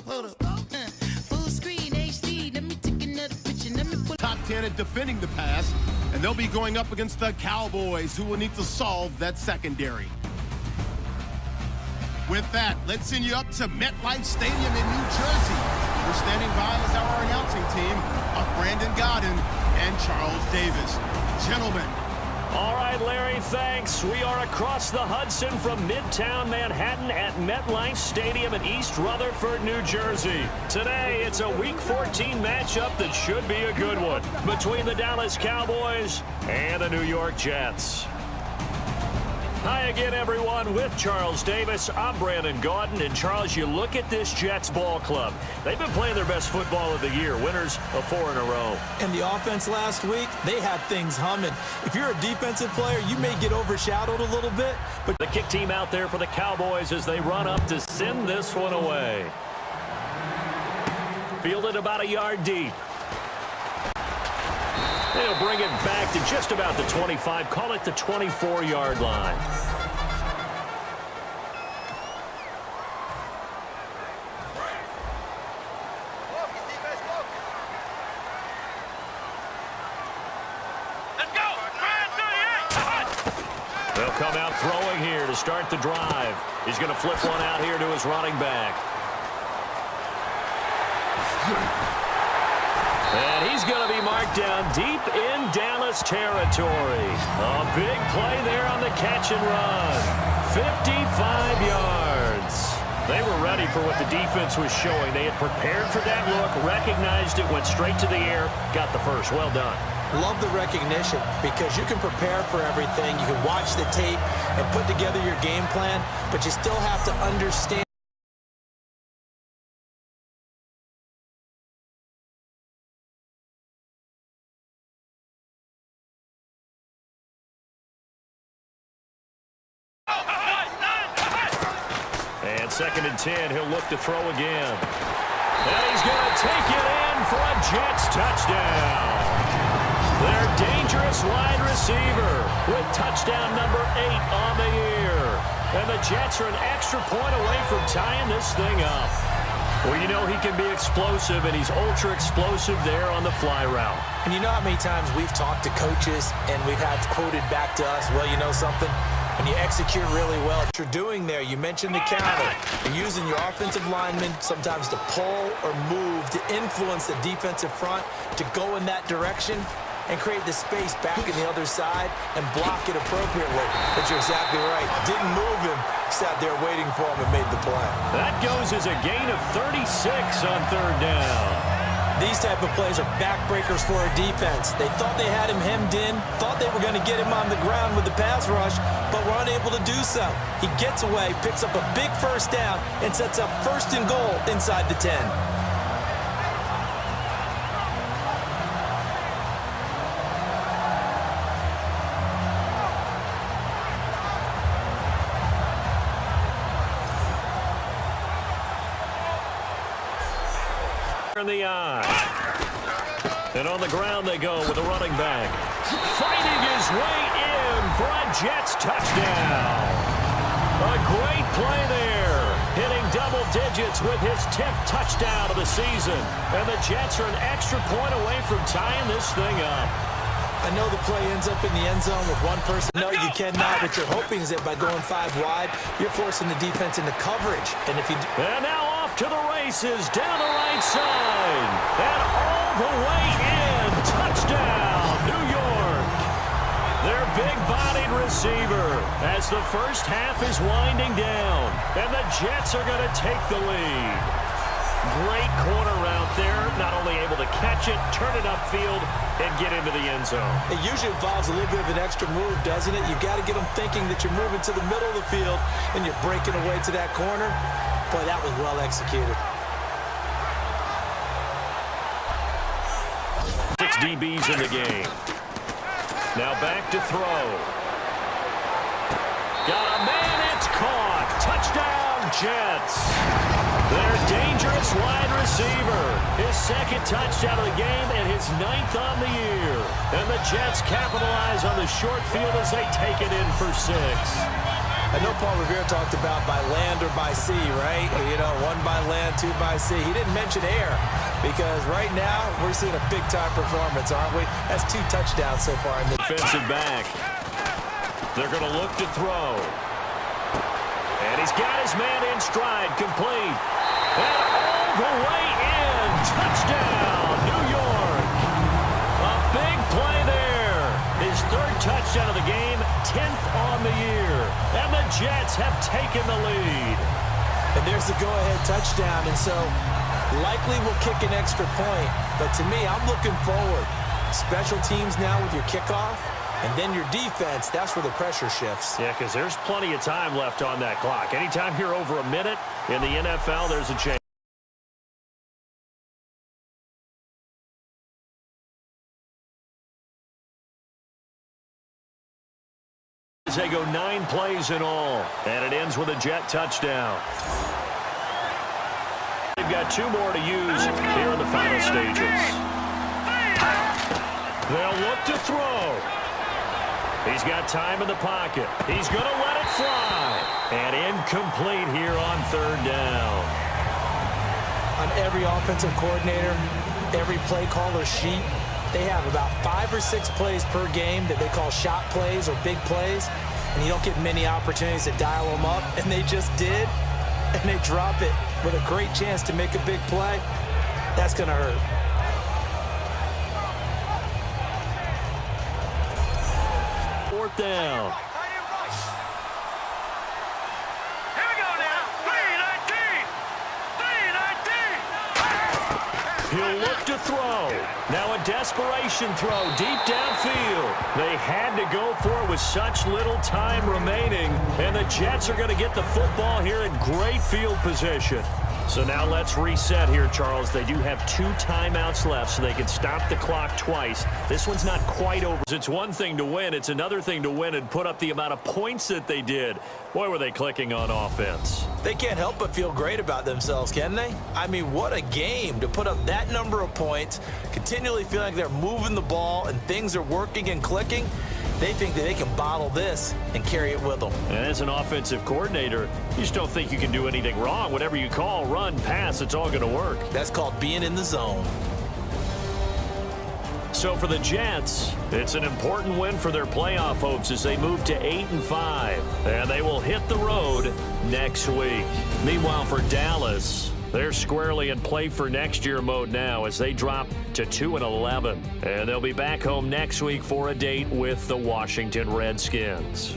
Full screen HD. Let me take another picture. Let me put Top 10 at defending the pass, and they'll be going up against the Cowboys, who will need to solve that secondary. With that, let's send you up to MetLife Stadium in New Jersey. We're standing by as our announcing team of Brandon Godden and Charles Davis. Gentlemen. All right, Larry, thanks. We are across the Hudson from Midtown Manhattan at MetLife Stadium in East Rutherford, New Jersey. Today, it's a Week 14 matchup that should be a good one between the Dallas Cowboys and the New York Jets. Hi again, everyone. With Charles Davis, I'm Brandon Gaudin. And, Charles, you look at this Jets ball club. They've been playing their best football of the year, winners of 4 in a row. And the offense last week, they had things humming. If you're a defensive player, you may get overshadowed a little bit. But the kick team out there for the Cowboys as they run up to send this one away. Fielded about a yard deep. They'll bring it back to just about the 25. Call it the 24-yard line. They'll come out throwing here to start the drive. He's going to flip one out here to his running back. And he's going to be marked down deep in Dallas territory. A big play there on the catch and run. 55 yards. They were ready for what the defense was showing. They had prepared for that look, recognized it, went straight to the air, got the first. Well done. love the recognition because you can prepare for everything. You can watch the tape and put together your game plan, but you still have to understand. And 2nd and 10, he'll look to throw again. And he's going to take it in for a Jets touchdown. Their dangerous wide receiver with touchdown number 8 on the year. And the Jets are an extra point away from tying this thing up. Well, you know he can be explosive, and he's ultra explosive there on the fly route. And you know how many times we've talked to coaches and we've had quoted back to us, well, you know something? When you execute really well, what you're doing there, you mentioned the counter. You're using your offensive linemen sometimes to pull or move to influence the defensive front to go in that direction and create the space back in the other side and block it appropriately. But you're exactly right. Didn't move him, sat there waiting for him and made the play. That goes as a gain of 36 on 3rd down. These type of plays are backbreakers for a defense. They thought they had him hemmed in, thought they were going to get him on the ground with the pass rush, but were unable to do so. He gets away, picks up a big first down, and sets up 1st and goal inside the 10. In the eye. And on the ground they go with a running back. Fighting his way in for a Jets touchdown. A great play there. Hitting double digits with his 10th touchdown of the season. And the Jets are an extra point away from tying this thing up. I know the play ends up in the end zone with one person. No, you cannot. What you're hoping is that by going 5 wide, you're forcing the defense into coverage. And if you and now off to the races down the right side. And all the way in. Touchdown, New York. Their big-bodied receiver as the first half is winding down. And the Jets are going to take the lead. Great corner route there. Not only able to catch it, turn it upfield, and get into the end zone. It usually involves a little bit of an extra move, doesn't it? You've got to get them thinking that you're moving to the middle of the field and you're breaking away to that corner. Boy, that was well executed. 6 DBs in the game. Now back to throw. Got a man, it's caught. Touchdown, Jets. Their dangerous wide receiver. His 2nd touchdown of the game and his 9th on the year. And the Jets capitalize on the short field as they take it in for 6. I know Paul Revere talked about by land or by sea, right? You know, 1 by land, 2 by sea. He didn't mention air because right now we're seeing a big-time performance, aren't we? That's 2 touchdowns so far in the defensive back. They're going to look to throw. And he's got his man in stride, complete. And all the way in. Touchdown, New York. A big play there. His 3rd touchdown of the game, 10th on the year. And the Jets have taken the lead. And there's the go-ahead touchdown. And so likely will kick an extra point. But to me, I'm looking forward. Special teams now with your kickoff. And then your defense, that's where the pressure shifts. Yeah, because there's plenty of time left on that clock. Anytime you're over a minute in the NFL, there's a chance. They go 9 plays in all, and it ends with a Jet touchdown. They've got 2 more to use here in the final stages. They'll look to throw. He's got time in the pocket. He's going to let it fly. And incomplete here on 3rd down. On every offensive coordinator, every play caller sheet, they have about 5 or 6 plays per game that they call shot plays or big plays. And you don't get many opportunities to dial them up. And they just did. And they drop it with a great chance to make a big play. That's going to hurt. Down. Here we go now. 3-19. He'll look to throw. Now a desperation throw deep downfield. They had to go for it with such little time remaining. And the Jets are going to get the football here in great field position. So now let's reset here, Charles. They do have 2 timeouts left, so they can stop the clock twice. This one's not quite over. It's one thing to win. It's another thing to win and put up the amount of points that they did. Boy, were they clicking on offense. They can't help but feel great about themselves, can they? I mean, what a game to put up that number of points, continually feeling like they're moving the ball and things are working and clicking. They think that they can bottle this and carry it with them. And as an offensive coordinator, you just don't think you can do anything wrong. Whatever you call, run, pass, it's all going to work. That's called being in the zone. So for the Jets, it's an important win for their playoff hopes as they move to 8-5. And they will hit the road next week. Meanwhile, for Dallas, they're squarely in play for next year mode now as they drop to 2-11. And they'll be back home next week for a date with the Washington Redskins.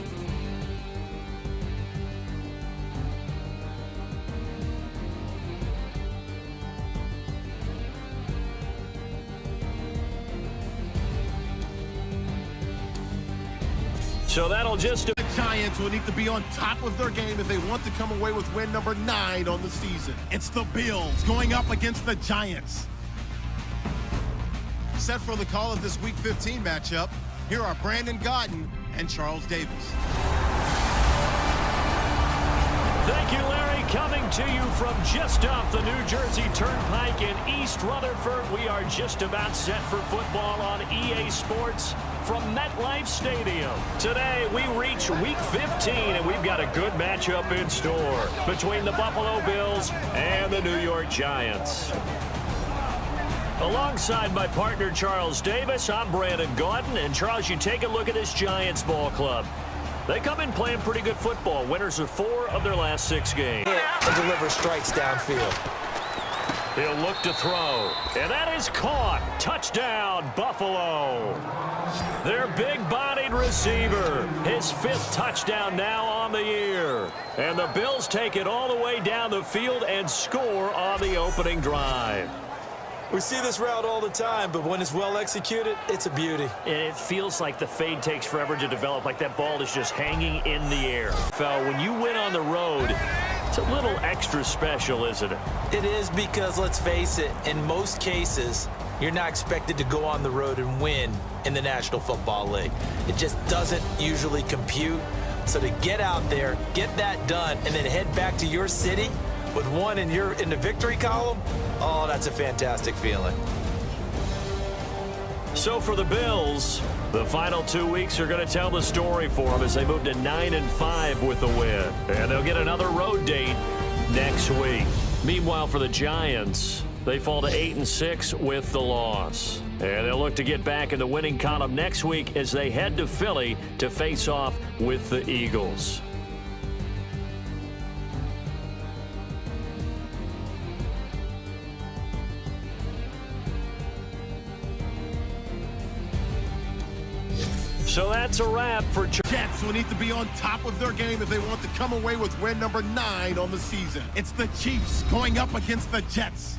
So that'll just... The Giants will need to be on top of their game if they want to come away with win number 9 on the season. It's the Bills going up against the Giants. Set for the call of this Week 15 matchup, here are Brandon Gaudin and Charles Davis. Thank you, Larry. Coming to you from just off the New Jersey Turnpike in East Rutherford. We are just about set for football on EA Sports from MetLife Stadium. Today, we reach Week 15, and we've got a good matchup in store between the Buffalo Bills and the New York Giants. Alongside my partner, Charles Davis, I'm Brandon Gaudin. And, Charles, you take a look at this Giants ball club. They come in playing pretty good football. Winners of 4 of their last 6 games. And deliver strikes downfield. He'll look to throw. And that is caught. Touchdown, Buffalo. Their big-bodied receiver. His 5th touchdown now on the year. And the Bills take it all the way down the field and score on the opening drive. We see this route all the time, but when it's well executed, it's a beauty. And it feels like the fade takes forever to develop, like that ball is just hanging in the air. When you win on the road, it's a little extra special, isn't it? It is because, let's face it, in most cases, you're not expected to go on the road and win in the National Football League. It just doesn't usually compute. So to get out there, get that done, and then head back to your city with 1 in the victory column, oh, that's a fantastic feeling. So for the Bills, the final 2 weeks are going to tell the story for them as they move to 9-5 with the win. And they'll get another road date next week. Meanwhile, for the Giants, they fall to 8-6 with the loss. And they'll look to get back in the winning column next week as they head to Philly to face off with the Eagles. So that's a wrap for Jets, who need to be on top of their game if they want to come away with win number 9 on the season. It's the Chiefs going up against the Jets.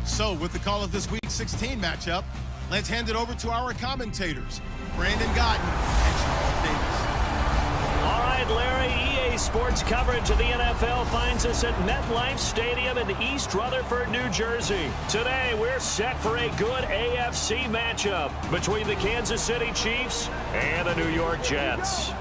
So with the call of this Week 16 matchup, let's hand it over to our commentators, Brandon Godden and Charles Davis. All right, Larry, EA Sports coverage of the NFL finds us at MetLife Stadium in East Rutherford, New Jersey. Today, we're set for a good AFC matchup between the Kansas City Chiefs and the New York Jets.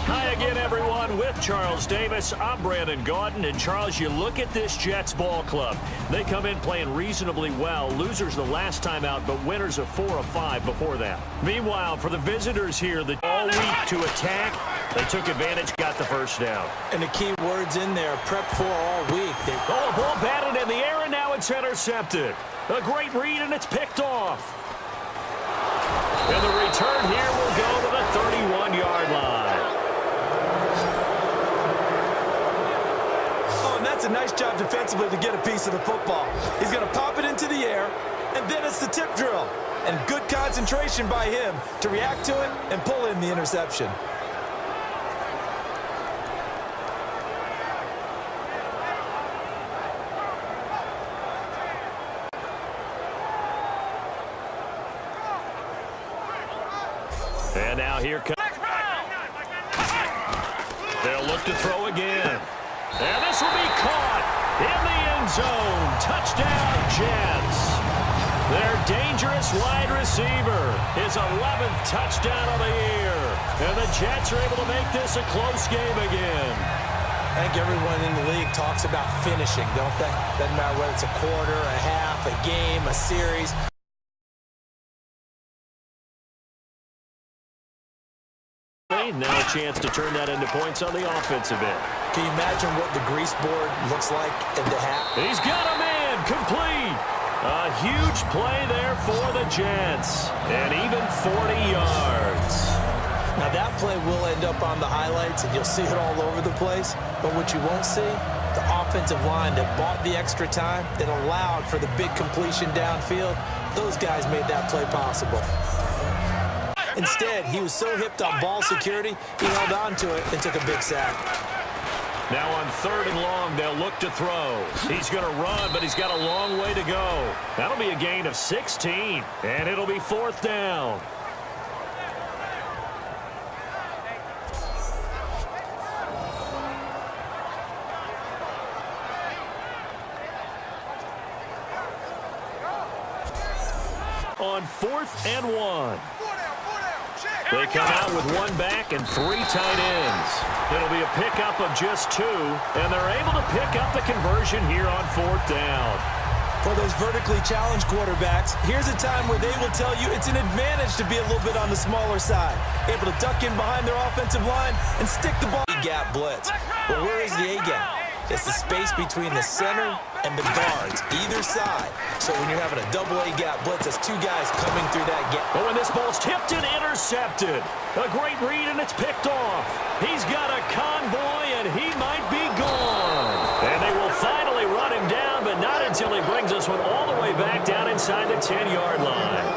Hi again, everyone. With Charles Davis, I'm Brandon Gaudin. And, Charles, you look at this Jets ball club. They come in playing reasonably well. Losers the last time out, but winners of 4 of 5 before that. Meanwhile, for the visitors here, all week to attack, they took advantage, got the first down. And the key words in there, prep for all week. Oh, a ball batted in the air, and now it's intercepted. A great read, and it's picked off. And the return here will go to the 31-yard line. That's a nice job defensively to get a piece of the football. He's going to pop it into the air, and then it's the tip drill. And good concentration by him to react to it and pull in the interception. And now here comes. They'll look to throw again. And this will be caught in the end zone. Touchdown, Jets. Their dangerous wide receiver, his 11th touchdown of the year. And the Jets are able to make this a close game again. I think everyone in the league talks about finishing, don't they? Doesn't matter whether it's a quarter, a half, a game, a series. Now a chance to turn that into points on the offensive end. Can you imagine what the grease board looks like in the half? He's got a man complete. A huge play there for the Jets. And even 40 yards. Now that play will end up on the highlights, and you'll see it all over the place. But what you won't see, the offensive line that bought the extra time, that allowed for the big completion downfield, those guys made that play possible. Instead, he was so hipped on ball security, he held on to it and took a big sack. Now on 3rd and long, they'll look to throw. He's going to run, but he's got a long way to go. That'll be a gain of 16, and it'll be 4th down. On 4th and 1. They come out with 1 back and 3 tight ends. It'll be a pickup of just 2, and they're able to pick up the conversion here on 4th down. For those vertically challenged quarterbacks, here's a time where they will tell you it's an advantage to be a little bit on the smaller side. Able to duck in behind their offensive line and stick the ball. A-gap blitz. But where is the A-gap? It's the space between the center and the guards, either side. So when you're having a double A-gap blitz, that's 2 guys coming through that gap. Oh, and this ball's tipped and intercepted. A great read, and it's picked off. He's got a convoy, and he might be gone. And they will finally run him down, but not until he brings us one all the way back down inside the 10-yard line.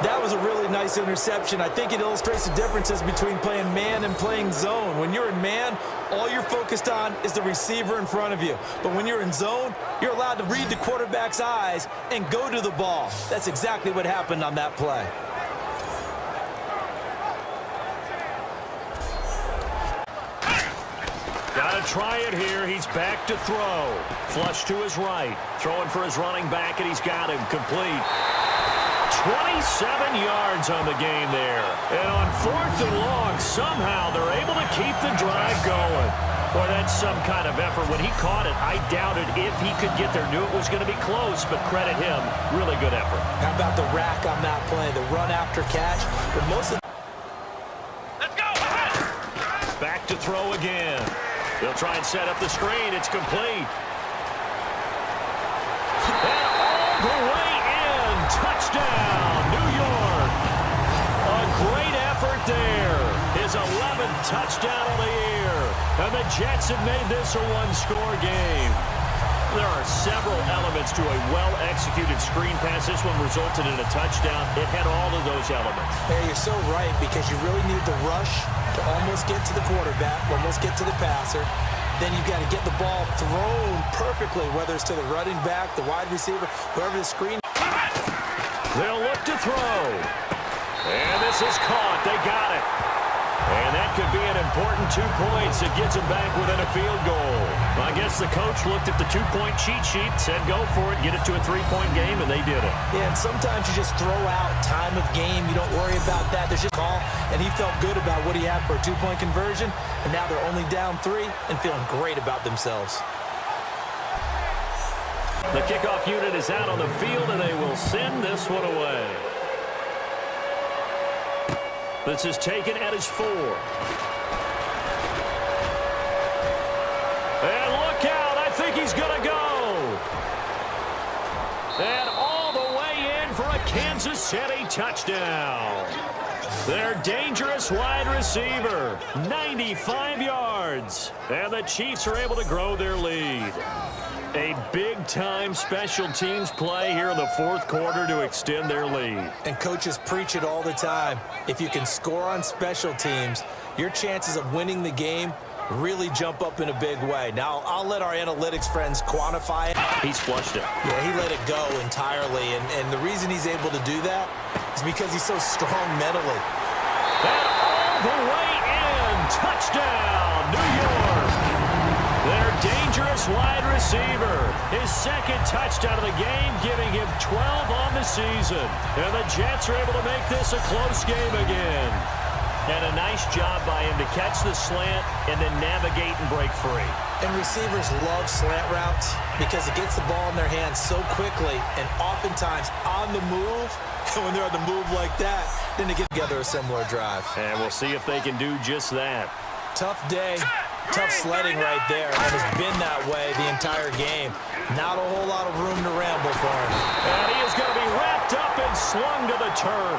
That was a really nice interception. I think it illustrates the differences between playing man and playing zone. When you're in man, all you're focused on is the receiver in front of you. But when you're in zone, you're allowed to read the quarterback's eyes and go to the ball. That's exactly what happened on that play. Gotta try it here. He's back to throw. Flush to his right. Throwing for his running back, and he's got him complete. 27 yards on the game there. And on 4th and long, somehow they're able to keep the drive going. Boy, that's some kind of effort. When he caught it, I doubted if he could get there. Knew it was going to be close, but credit him. Really good effort. How about the rack on that play, the run after catch? But most of Let's go. Back to throw again. They'll try and set up the screen. It's complete. And all the way in. Touchdown, New York. A great effort there. His 11th touchdown of the year. And the Jets have made this a one-score game. There are several elements to a well-executed screen pass. This one resulted in a touchdown. It had all of those elements. Hey, you're so right, because you really need the rush to almost get to the quarterback, almost get to the passer. Then you've got to get the ball thrown perfectly, whether it's to the running back, the wide receiver, whoever the screen. They'll look to throw. And this is caught. They got it. And that could be an important 2 points. It gets them back within a field goal. I guess the coach looked at the 2-point cheat sheet, said go for it, get it to a 3-point game, and they did it. Yeah, and sometimes you just throw out time of game. You don't worry about that. There's just a call, and he felt good about what he had for a 2-point conversion, and now they're only down 3 and feeling great about themselves. The kickoff unit is out on the field, and they will send this one away. This is taken at his 4. And look out. I think he's going to go. And all the way in for a Kansas City touchdown. Their dangerous wide receiver, 95 yards. And the Chiefs are able to grow their lead. A big-time special teams play here in the fourth quarter to extend their lead. And coaches preach it all the time. If you can score on special teams, your chances of winning the game really jump up in a big way. Now, I'll let our analytics friends quantify it. He's flushed it. Yeah, he let it go entirely. And the reason he's able to do that is because he's so strong mentally. And all the way in. Touchdown, New York. Their dangerous wide receiver. His second touchdown of the game, giving him 12 on the season. And the Jets are able to make this a close game again. And a nice job by him to catch the slant and then navigate and break free. And receivers love slant routes because it gets the ball in their hands so quickly and oftentimes on the move. And when they're on the move like that, then they get together a similar drive. And we'll see if they can do just that. Tough day. Tough sledding right there, and it's been that way the entire game. Not a whole lot of room to ramble for him. And he is going to be wrapped up and slung to the turf.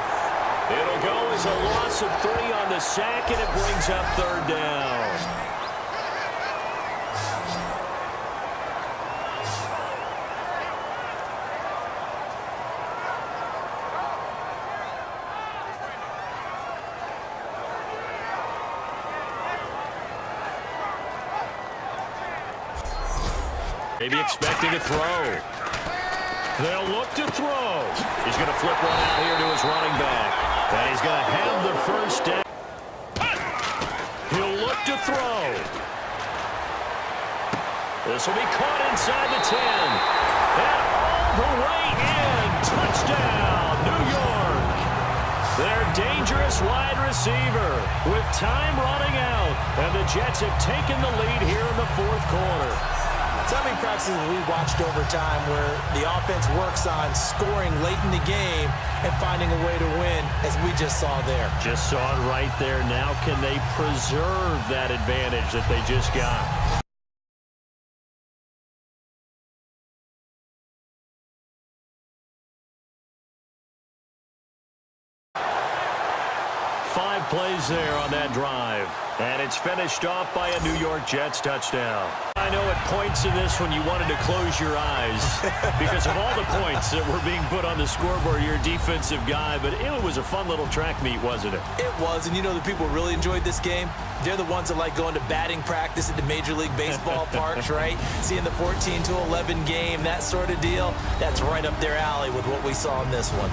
It'll go as a loss of 3 on the sack, and it brings up 3rd down. Maybe expecting a throw. They'll look to throw. He's going to flip one out here to his running back. And he's going to have the first down. He'll look to throw. This will be caught inside the 10. And all the way in. Touchdown, New York. Their dangerous wide receiver with time running out. And the Jets have taken the lead here in the fourth quarter. So many practices we watched over time where the offense works on scoring late in the game and finding a way to win, as we just saw there. Just saw it right there. Now can they preserve that advantage that they just got? Five plays there on that drive. And it's finished off by a New York Jets touchdown. I know at points in this one you wanted to close your eyes because of all the points that were being put on the scoreboard. You're a defensive guy, but it was a fun little track meet, wasn't it? It was, and you know the people really enjoyed this game? They're the ones that like going to batting practice at the Major League Baseball parks, right? Seeing the 14-11 game, that sort of deal. That's right up their alley with what we saw in this one.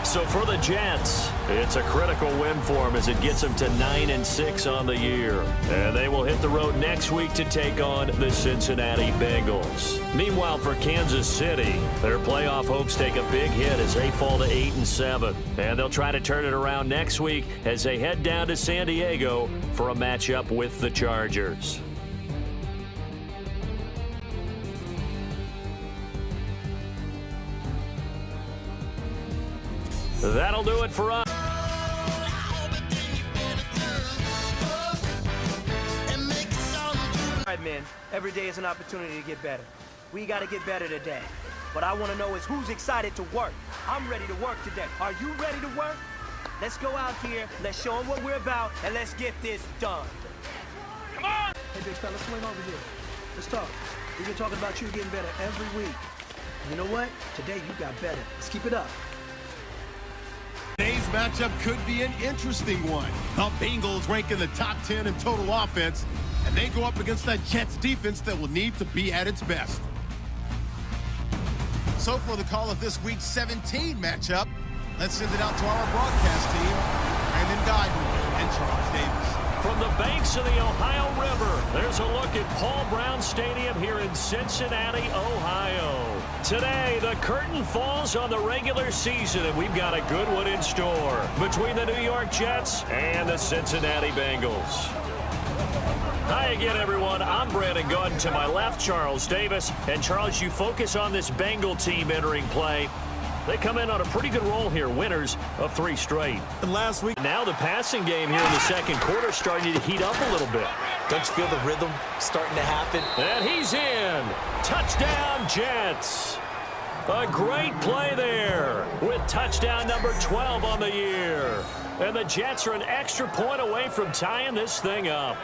So for the Jets, it's a critical win for them as it gets them to 9-6 on the year. And they will hit the road next week to take on the Cincinnati Bengals. Meanwhile, for Kansas City, their playoff hopes take a big hit as they fall to 8-7. And they'll try to turn it around next week as they head down to San Diego for a matchup with the Chargers. That'll do it for us. All right, man. Every day is an opportunity to get better. We got to get better today. What I want to know is who's excited to work. I'm ready to work today. Are you ready to work? Let's go out here, let's show them what we're about, and let's get this done. Come on! Hey, big fella, swing over here. Let's talk. We've been talking about you getting better every week. You know what? Today you got better. Let's keep it up. Today's matchup could be an interesting one. The Bengals rank in the top 10 in total offense, and they go up against that Jets defense that will need to be at its best. So for the call of this week's 17 matchup, let's send it out to our broadcast team, Brandon Godden and Charles Davis. From the banks of the Ohio River, there's a look at Paul Brown Stadium here in Cincinnati, Ohio. Today, the curtain falls on the regular season, and we've got a good one in store between the New York Jets and the Cincinnati Bengals. Hi again, everyone. I'm Brandon Godden. To my left, Charles Davis. And, Charles, you focus on this Bengal team entering play. They come in on a pretty good roll here, winners of 3 straight. And last week, Now the passing game here in the second quarter starting to heat up a little bit. don't you feel the rhythm starting to happen? And he's in. Touchdown, Jets. A great play there with touchdown number 12 on the year. And the Jets are an extra point away from tying this thing up.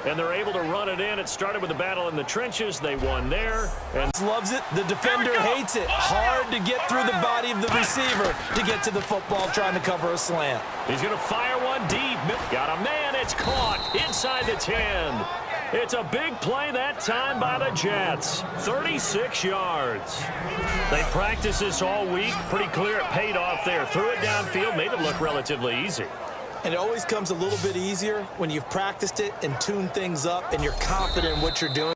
And they're able to run it in. It started with a battle in the trenches. They won there. And Loves it. The defender hates it. Hard to get through the body of the receiver to get to the football trying to cover a slant. he's going to fire one deep. Got a man. It's caught inside the 10. It's a big play that time by the Jets. 36 yards. They practiced this all week. Pretty clear it paid off there. Threw it downfield, made it look relatively easy. And it always comes a little bit easier when you've practiced it and tuned things up and you're confident in what you're doing.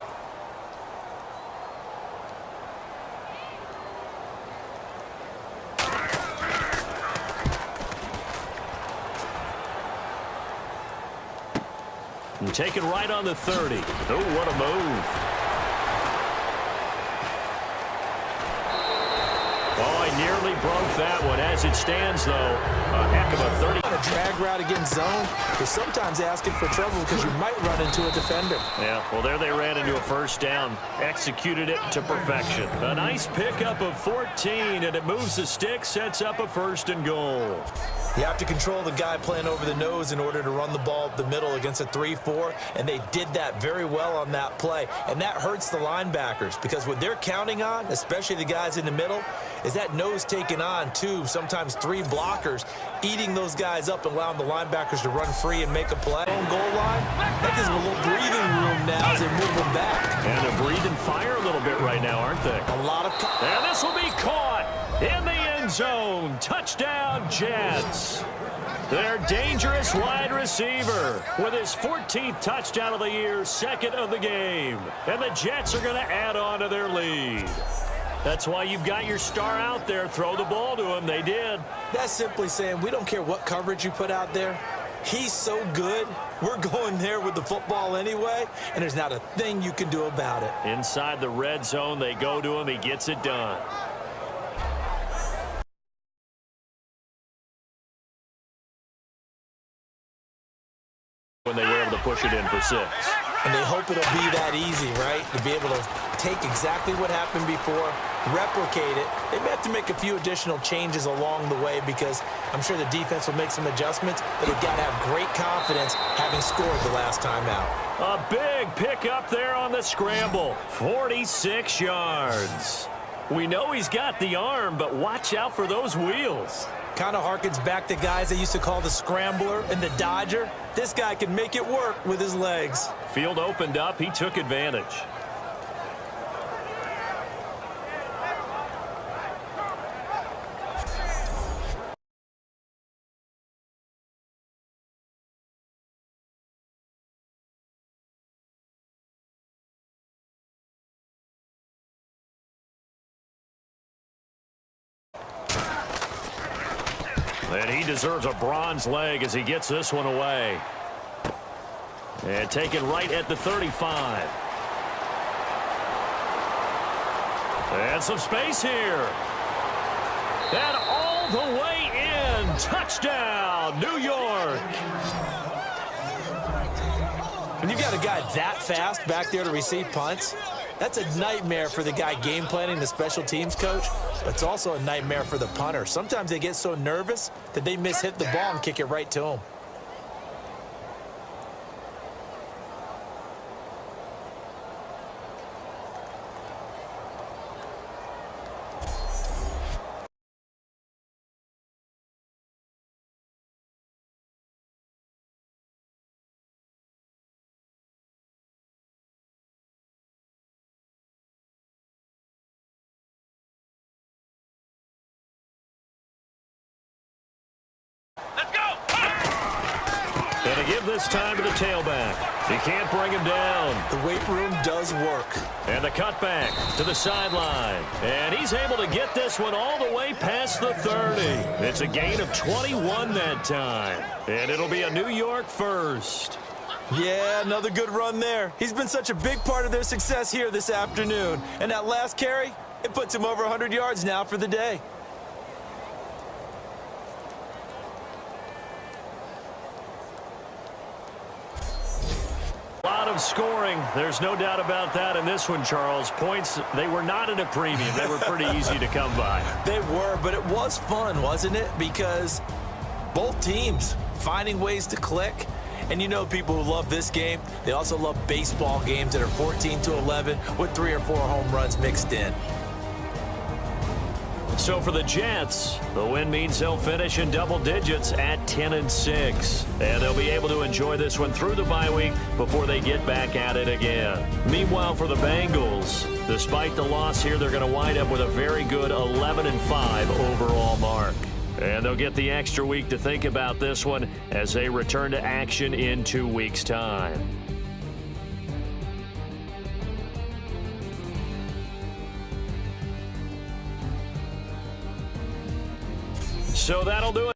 And taken right on the 30. Oh, what a move. Oh, I nearly broke that one. As it stands, though, a heck of a 30. A drag route against zone is sometimes asking for trouble because you might run into a defender. Yeah, well, there they ran into a first down. Executed it to perfection. A nice pickup of 14, and it moves the stick, sets up a 1st and goal. You have to control the guy playing over the nose in order to run the ball up the middle against a 3-4, and they did that very well on that play. And that hurts the linebackers because what they're counting on, especially the guys in the middle, is that nose taking on 2, sometimes 3 blockers, eating those guys up and allowing the linebackers to run free and make a play. On goal line, that gives them a little breathing room now as they move them back. And they're breathing fire a little bit right now, aren't they? A lot of... And this will be caught in the end zone. Touchdown, Jets. Their dangerous wide receiver with his 14th touchdown of the year, 2nd of the game. And the Jets are going to add on to their lead. That's why you've got your star out there. Throw the ball to him. They did. That's simply saying we don't care what coverage you put out there. He's so good. We're going there with the football anyway, and there's not a thing you can do about it. Inside the red zone, they go to him. He gets it done. When they were able to push it in for 6. And they hope it'll be that easy, right? To be able to take exactly what happened before, replicate it. They may have to make a few additional changes along the way because I'm sure the defense will make some adjustments, but they've got to have great confidence having scored the last time out. A big pickup there on the scramble. 46 yards. We know he's got the arm, but watch out for those wheels. Kind of harkens back to guys they used to call the scrambler and the dodger. This guy can make it work with his legs. Field opened up. He took advantage. And he deserves a bronze leg as he gets this one away. And taken right at the 35. And some space here. And all the way in. Touchdown, New York. When you've got a guy that fast back there to receive punts, that's a nightmare for the guy game planning, the special teams coach, but it's also a nightmare for the punter. Sometimes they get so nervous that they hit the ball and kick it right to him. Let's go! And to give this time to the tailback. He can't bring him down. The weight room does work. And the cutback to the sideline. And he's able to get this one all the way past the 30. It's a gain of 21 that time. And it'll be a New York first. Yeah, another good run there. He's been such a big part of their success here this afternoon. And that last carry, it puts him over 100 yards now for the day. A lot of scoring. There's no doubt about that in this one, Charles. Points, they were not at a premium. They were pretty easy to come by. They were, but it was fun, wasn't it? Because both teams finding ways to click. And you know people who love this game, they also love baseball games that are 14-11 with 3 or 4 home runs mixed in. So for the Jets, the win means they'll finish in double digits at 10-6. And they'll be able to enjoy this one through the bye week before they get back at it again. Meanwhile, for the Bengals, despite the loss here, they're going to wind up with a very good 11-5 overall mark. And they'll get the extra week to think about this one as they return to action in 2 weeks' time. So that'll do it.